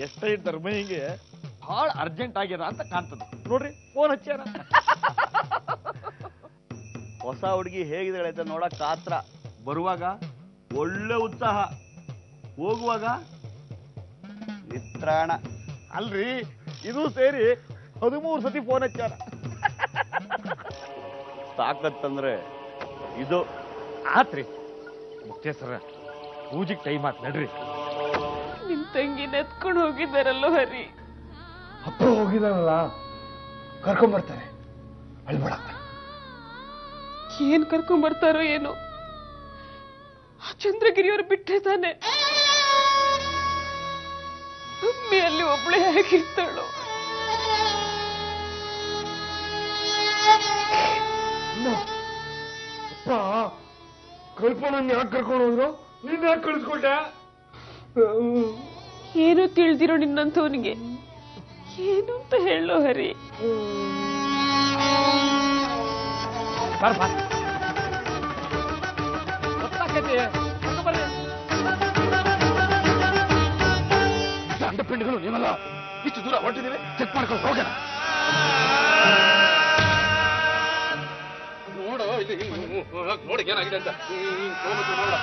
ಎಷ್ಟೇ ಧರ್ಮಯ್ಯಗೆ ಬಹಳ ಅರ್ಜೆಂಟ್ ಆಗ್ಯದ ಅಂತ ಕಾಣ್ತದ ನೋಡ್ರಿ ಫೋನ್ ಹಚ್ಚಾರ. ಹೊಸ ಹುಡುಗಿ ಹೇಗಿದ್ದಾಳೆ ಅಂತ ನೋಡಕ್ ಆತ್ರ. ಬರುವಾಗ ಒಳ್ಳೆ ಉತ್ಸಾಹ, ಹೋಗುವಾಗ ನಿತ್ರಾಣ. ಅಲ್ರಿ ಇದು ಸೇರಿ 13 ಸತಿ ಫೋನ್ ಹಚ್ಚಾರ. ತಾಕತ್ತಂದ್ರೆ ಇದು. ಆತ್ರಿ ಮುಕ್ತೇಶ್ವರ ಪೂಜೆಗೆ ಟೈಮ್ ಆತ್ ನಡ್ರಿ. ನಿಮ್ ತಂಗಿ ನೆತ್ಕೊಂಡು ಹೋಗಿದ್ದಾರಲ್ಲೋ ಹರಿ. ಅಪ್ಪ ಹೋಗಿದಾರಲ್ಲ, ಕರ್ಕೊಂಡ್ಬರ್ತಾರೆ, ಅಳ್ಬೇಡ. ಏನ್ ಕರ್ಕೊಂಡ್ ಬರ್ತಾರೋ ಏನೋ. ಆ ಚಂದ್ರಗಿರಿಯವರು ಬಿಟ್ಟರೆ ತಾನೆ ಅಮ್ಮಿ ಅಲ್ಲಿ ಒಬ್ಳೆ ಹೇಗಿರ್ತಾಳು. ಅಪ್ಪ ಕಲ್ಪನನ್ನ ಯಾಕೆ ಕರ್ಕೊಂಡು ಹೋದ್ರು? ನೀನ್ ಯಾಕೆ ಕಳಿಸ್ಕೊಟ್ಟೆ? ಏನೋ ತಿಳಿದಿರೋ ನಿನ್ನಂತವನಿಗೆ ಏನು ಅಂತ ಹೇಳೋ ಹರಿ. ಅಂಡಪಿಂಡಿಗಳು ನೀವಲ್ಲ, ಇಷ್ಟು ದೂರ ಹೊರಟಿದ್ದೀವಿ, ಚೆಕ್ ಮಾಡ್ಕೊಂಡು ಹೋಗೋಣ. ನೋಡು ಇಲ್ಲಿ ನೋಡಿ ಏನಾಗಿದೆ ಅಂತ. ನೋಡ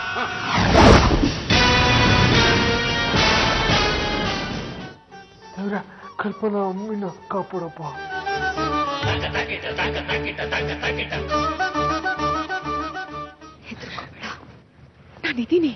ದೇವ್ರ, ಕಲ್ಪನಾ ಅಮ್ಮಿನ ಕಾಪಾಡಪ್ಪ. ಹೆದರ್ಕೋಬೇಡ, ನಾನಿದ್ದೀನಿ.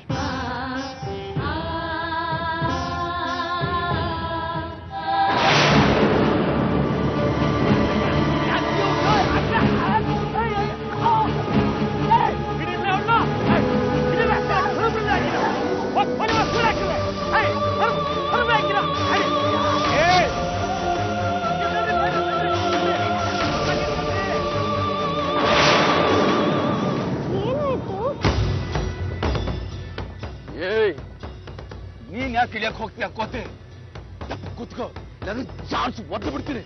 ನೀನ್ ಯಾಕೆ ಇಳಿಯಕ್ ಹೋಗ್ತೀಯ ಕೋತೆ? ಕೂತ್ಕೋ, ನಾನು ಚಾನ್ಸ್ ಒದ್ದು ಬಿಡ್ತೀನಿ.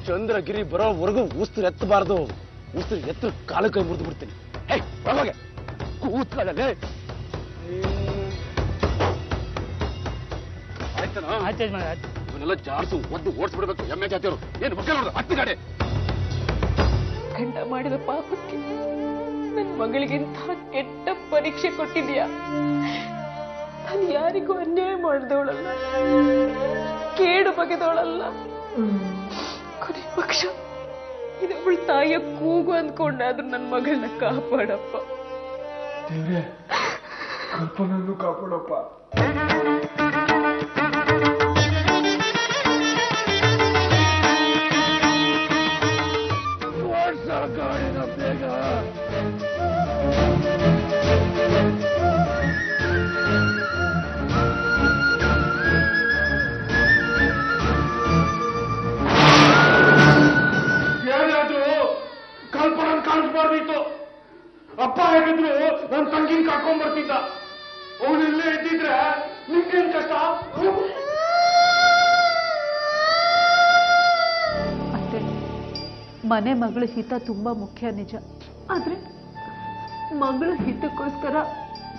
ಚಂದ್ರಗಿರಿ ಬರೋವರೆಗೂ ಉಸ್ರು ಎತ್ತಬಾರ್ದು. ಉಸ್ರು ಎತ್ತ ಕಾಲು ಕೈ ಮುರಿದು ಬಿಡ್ತೀನಿ. ಹೇ ಒಳಗೆ ಕೂತ್ಕೊಳ್ಳಲೇ. ಆಯ್ತನ? ಇವನ್ನೆಲ್ಲ ಜಾಡ್ಸು ಒದ್ದು ಓಡಿಸ್ಬಿಡ್ಬೇಕು. ಎಮ್ಮೆ ಜಾತಿಯವರು ಏನು ಮಕ್ಕಳು ನೋಡ್ದು ಹತ್ತು ಗಾಡಿ. ಗಂಡ ಮಾಡಿದ ಪಾಪಕ್ಕೆ ನನ್ನ ಮಗಳಿಗಿಂತ ಕೆಟ್ಟ ಪರೀಕ್ಷೆ ಕೊಟ್ಟಿದ್ಯಾ. ನಾನು ಯಾರಿಗೂ ಅನ್ಯಾಯ ಮಾಡಿದವಳಲ್ಲ, ಕೇಡು ಬಗೆದವಳಲ್ಲ. ಕೊನೆ ಪಕ್ಷ ಇದೊಬ್ಬಳು ತಾಯಿಯ ಕೂಗು ಅಂದ್ಕೊಂಡಾದ್ರೂ ನನ್ನ ಮಗಳನ್ನ ಕಾಪಾಡಪ್ಪ. ದೇವ್ರೆ, ಕಲ್ಪನನ್ನು ಕಾಪಾಡಪ್ಪ. ಬೇಗ ಕಲ್ಪನನ್ ಕಾಣಿಸ್ಬಾರ್ದಿತ್ತು. ಅಪ್ಪ ಹೇಗಿದ್ರು ನನ್ನ ತಂಗಿನ ಕರ್ಕೊಂಡ್ ಬರ್ತಿದ್ದ. ಅವನು ಇಲ್ಲೇ ಇದ್ದಿದ್ರೆ ನಿಮ್ಗೇನ್ ಕಷ್ಟ? ಅತ್ತೆ, ಮನೆ ಮಗಳ ಹಿತ ತುಂಬಾ ಮುಖ್ಯ ನಿಜ. ಆದ್ರೆ ಮಗಳ ಹಿತಕ್ಕೋಸ್ಕರ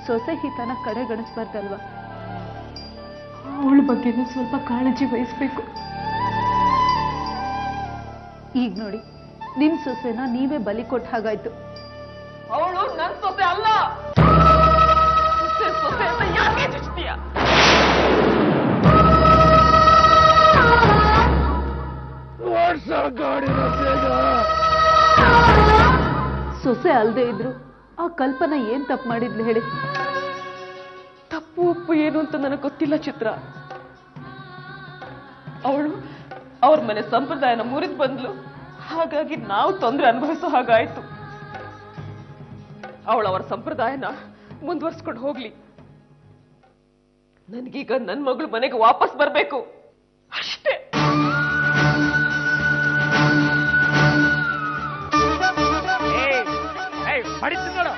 ಸೊಸೆ ಹಿತನ ಕಡೆಗಣಿಸ್ಬಾರ್ದಲ್ವಾ? ಅವಳ ಬಗ್ಗೆನೂ ಸ್ವಲ್ಪ ಕಾಳಜಿ ವಹಿಸ್ಬೇಕು. ಈಗ ನೋಡಿ, ನಿಮ್ ಸೊಸೆನ ನೀವೇ ಬಲಿ ಕೊಟ್ಟ ಹಾಗಾಯ್ತು. ಅವಳು ನನ್ನ ಸೊಸೆ ಅಲ್ಲ. ಸೊಸೆ ಅಂತ ಯಾಕೆ ಚುಚ್ತೀಯ? ಸೊಸೆ ಅಲ್ದೇ ಇದ್ರು ಆ ಕಲ್ಪನಾ ಏನ್ ತಪ್ಪು ಮಾಡಿದ್ಲು ಹೇಳಿ? ತಪ್ಪು ಒಪ್ಪು ಏನು ಅಂತ ನನಗೆ ಗೊತ್ತಿಲ್ಲ ಚಿತ್ರ. ಅವಳು ಅವ್ರ ಮನೆ ಸಂಪ್ರದಾಯನ ಮುರಿದು ಬಂದ್ಲು. ಹಾಗಾಗಿ ನಾವು ತೊಂದರೆ ಅನುಭವಿಸೋ ಹಾಗಾಯ್ತು. ಅವಳು ಅವರ ಸಂಪ್ರದಾಯನ ಮುಂದುವರ್ಸ್ಕೊಂಡು ಹೋಗ್ಲಿ. ನನ್ಗೀಗ ನನ್ನ ಮಗಳು ಮನೆಗೆ ವಾಪಸ್ ಬರ್ಬೇಕು ಅಷ್ಟೇ. ನೋಡು